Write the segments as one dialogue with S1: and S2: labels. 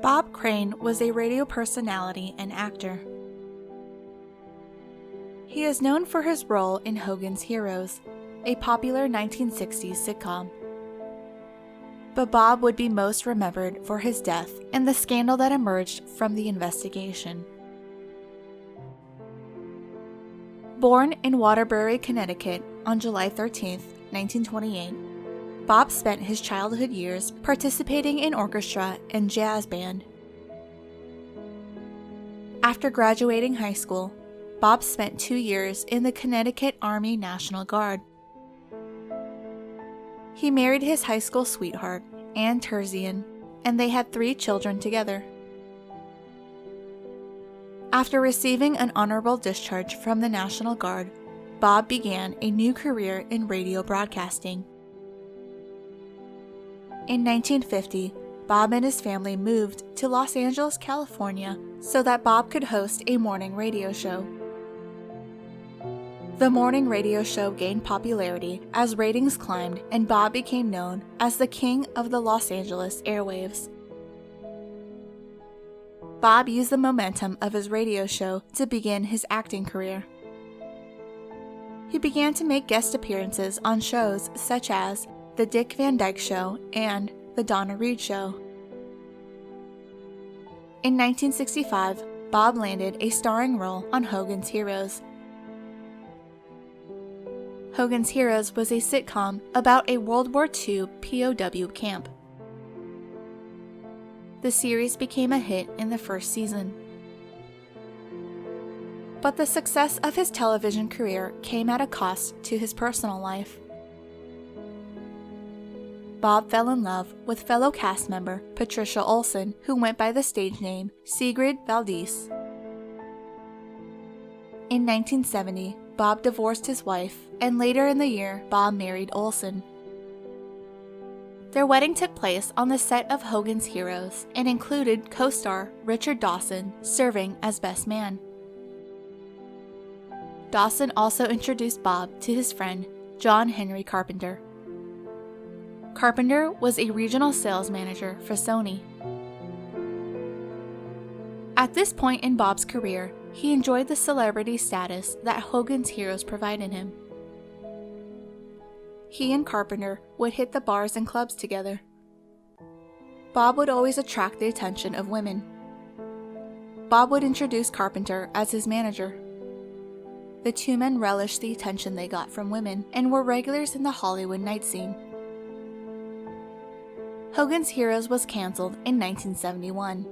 S1: Bob Crane was a radio personality and actor. He is known for his role in Hogan's Heroes, a popular 1960s sitcom. But Bob would be most remembered for his death and the scandal that emerged from the investigation. Born in Waterbury, Connecticut on July 13, 1928, Bob spent his childhood years participating in orchestra and jazz band. After graduating high school, Bob spent 2 years in the Connecticut Army National Guard. He married his high school sweetheart, Ann Terzian, and they had 3 children together. After receiving an honorable discharge from the National Guard, Bob began a new career in radio broadcasting. In 1950, Bob and his family moved to Los Angeles, California, so that Bob could host a morning radio show. The morning radio show gained popularity as ratings climbed, and Bob became known as the king of the Los Angeles airwaves. Bob used the momentum of his radio show to begin his acting career. He began to make guest appearances on shows such as The Dick Van Dyke Show and The Donna Reed Show. In 1965, Bob landed a starring role on Hogan's Heroes. Hogan's Heroes was a sitcom about a World War II POW camp. The series became a hit in the first season. But the success of his television career came at a cost to his personal life. Bob fell in love with fellow cast member Patricia Olson, who went by the stage name Sigrid Valdez. In 1970, Bob divorced his wife, and later in the year, Bob married Olson. Their wedding took place on the set of Hogan's Heroes and included co-star Richard Dawson serving as best man. Dawson also introduced Bob to his friend, John Henry Carpenter. Carpenter was a regional sales manager for Sony. At this point in Bob's career, he enjoyed the celebrity status that Hogan's Heroes provided him. He and Carpenter would hit the bars and clubs together. Bob would always attract the attention of women. Bob would introduce Carpenter as his manager. The 2 men relished the attention they got from women and were regulars in the Hollywood night scene. Hogan's Heroes was canceled in 1971.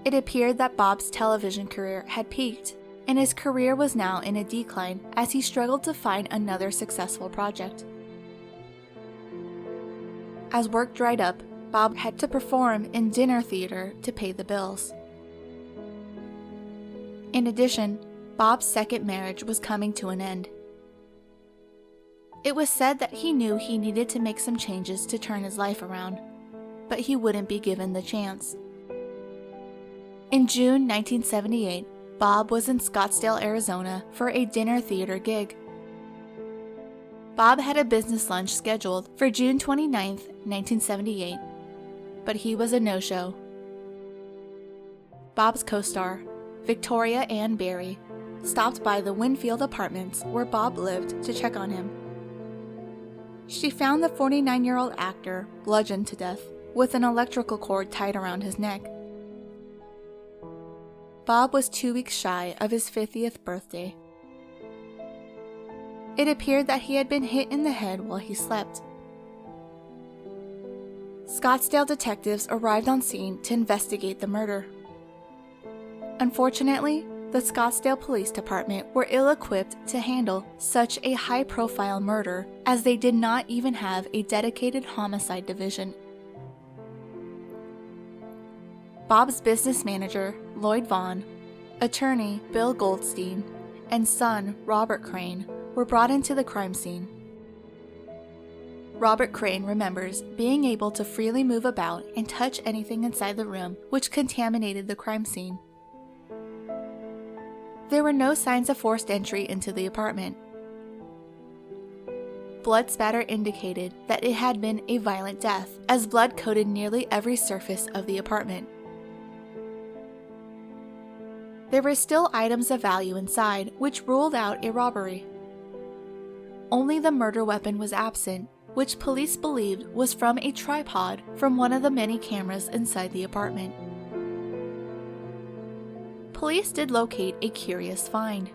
S1: It appeared that Bob's television career had peaked, and his career was now in a decline as he struggled to find another successful project. As work dried up, Bob had to perform in dinner theater to pay the bills. In addition, Bob's second marriage was coming to an end. It was said that he knew he needed to make some changes to turn his life around, but he wouldn't be given the chance. In June 1978, Bob was in Scottsdale, Arizona for a dinner theater gig. Bob had a business lunch scheduled for June 29, 1978, but he was a no-show. Bob's co-star, Victoria Ann Barry, stopped by the Winfield Apartments where Bob lived to check on him. She found the 49-year-old actor bludgeoned to death with an electrical cord tied around his neck. Bob was 2 weeks shy of his 50th birthday. It appeared that he had been hit in the head while he slept. Scottsdale detectives arrived on scene to investigate the murder. Unfortunately, the Scottsdale Police Department were ill-equipped to handle such a high-profile murder, as they did not even have a dedicated homicide division. Bob's business manager, Lloyd Vaughn, attorney Bill Goldstein, and son Robert Crane were brought into the crime scene. Robert Crane remembers being able to freely move about and touch anything inside the room, which contaminated the crime scene. There were no signs of forced entry into the apartment. blood spatter indicated that it had been a violent death, as blood coated nearly every surface of the apartment. There were still items of value inside, which ruled out a robbery. Only the murder weapon was absent, which police believed was from a tripod from one of the many cameras inside the apartment. Police did locate a curious find.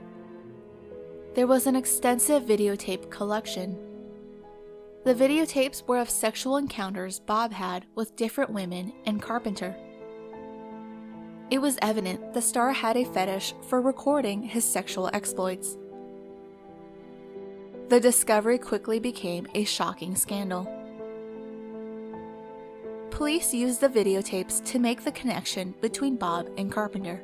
S1: There was an extensive videotape collection. The videotapes were of sexual encounters Bob had with different women and Carpenter. It was evident the star had a fetish for recording his sexual exploits. The discovery quickly became a shocking scandal. Police used the videotapes to make the connection between Bob and Carpenter.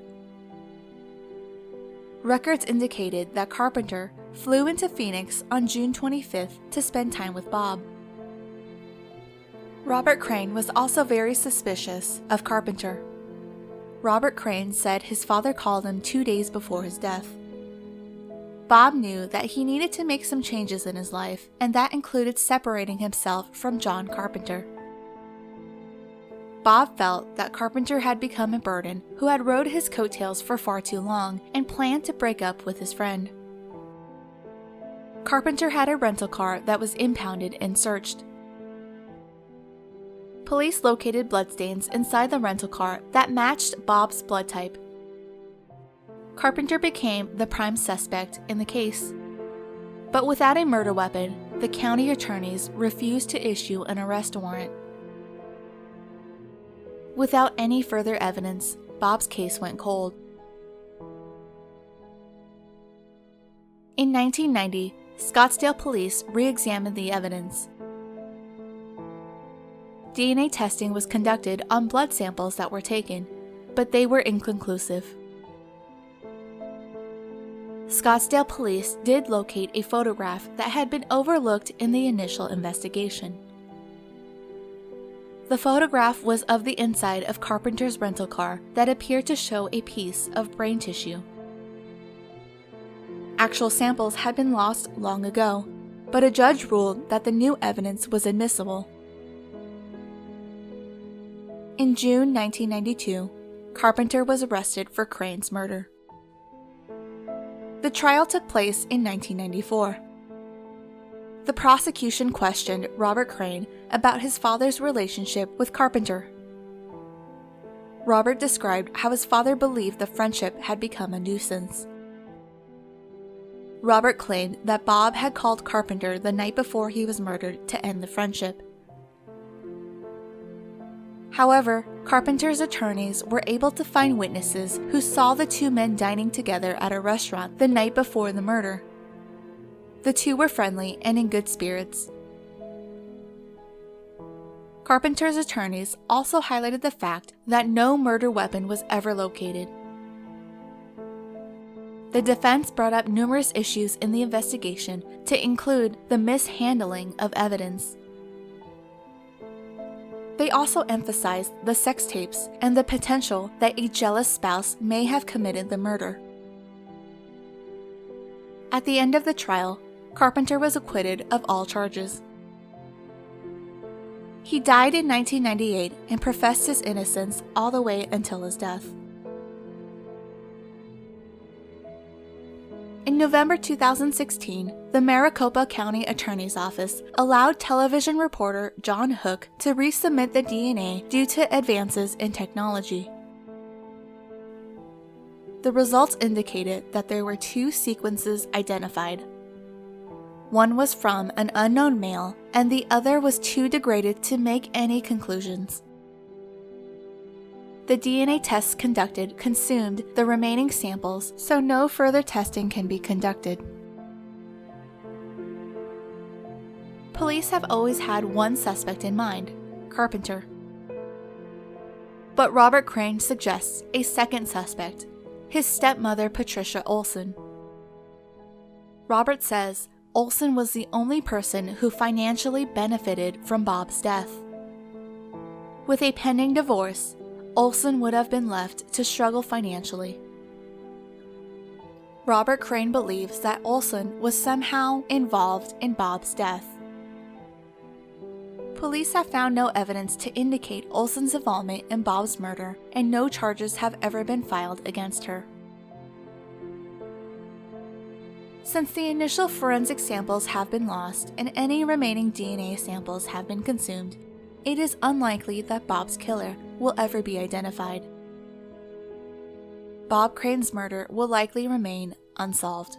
S1: Records indicated that Carpenter flew into Phoenix on June 25th to spend time with Bob. Robert Crane was also very suspicious of Carpenter. Robert Crane said his father called him 2 days before his death. Bob knew that he needed to make some changes in his life, and that included separating himself from John Carpenter. Bob felt that Carpenter had become a burden who had rode his coattails for far too long and planned to break up with his friend. Carpenter had a rental car that was impounded and searched. Police located bloodstains inside the rental car that matched Bob's blood type. Carpenter became the prime suspect in the case. But without a murder weapon, the county attorneys refused to issue an arrest warrant. Without any further evidence, Bob's case went cold. In 1990, Scottsdale police re-examined the evidence. DNA testing was conducted on blood samples that were taken, but they were inconclusive. Scottsdale police did locate a photograph that had been overlooked in the initial investigation. The photograph was of the inside of Carpenter's rental car that appeared to show a piece of brain tissue. Actual samples had been lost long ago, but a judge ruled that the new evidence was admissible. In June 1992, Carpenter was arrested for Crane's murder. The trial took place in 1994. The prosecution questioned Robert Crane about his father's relationship with Carpenter. Robert described how his father believed the friendship had become a nuisance. Robert claimed that Bob had called Carpenter the night before he was murdered to end the friendship. However, Carpenter's attorneys were able to find witnesses who saw the two men dining together at a restaurant the night before the murder. The two were friendly and in good spirits. Carpenter's attorneys also highlighted the fact that no murder weapon was ever located. The defense brought up numerous issues in the investigation to include the mishandling of evidence. They also emphasized the sex tapes and the potential that a jealous spouse may have committed the murder. At the end of the trial, Carpenter was acquitted of all charges. He died in 1998 and professed his innocence all the way until his death. In November 2016, the Maricopa County Attorney's Office allowed television reporter John Hook to resubmit the DNA due to advances in technology. The results indicated that there were two sequences identified. One was from an unknown male, and the other was too degraded to make any conclusions. The DNA tests conducted consumed the remaining samples, so no further testing can be conducted. Police have always had one suspect in mind, Carpenter. But Robert Crane suggests a second suspect, his stepmother Patricia Olson. Robert says Olson was the only person who financially benefited from Bob's death. With a pending divorce, Olson would have been left to struggle financially. Robert Crane believes that Olson was somehow involved in Bob's death. Police have found no evidence to indicate Olson's involvement in Bob's murder, and no charges have ever been filed against her. Since the initial forensic samples have been lost and any remaining DNA samples have been consumed, it is unlikely that Bob's killer will ever be identified. Bob Crane's murder will likely remain unsolved.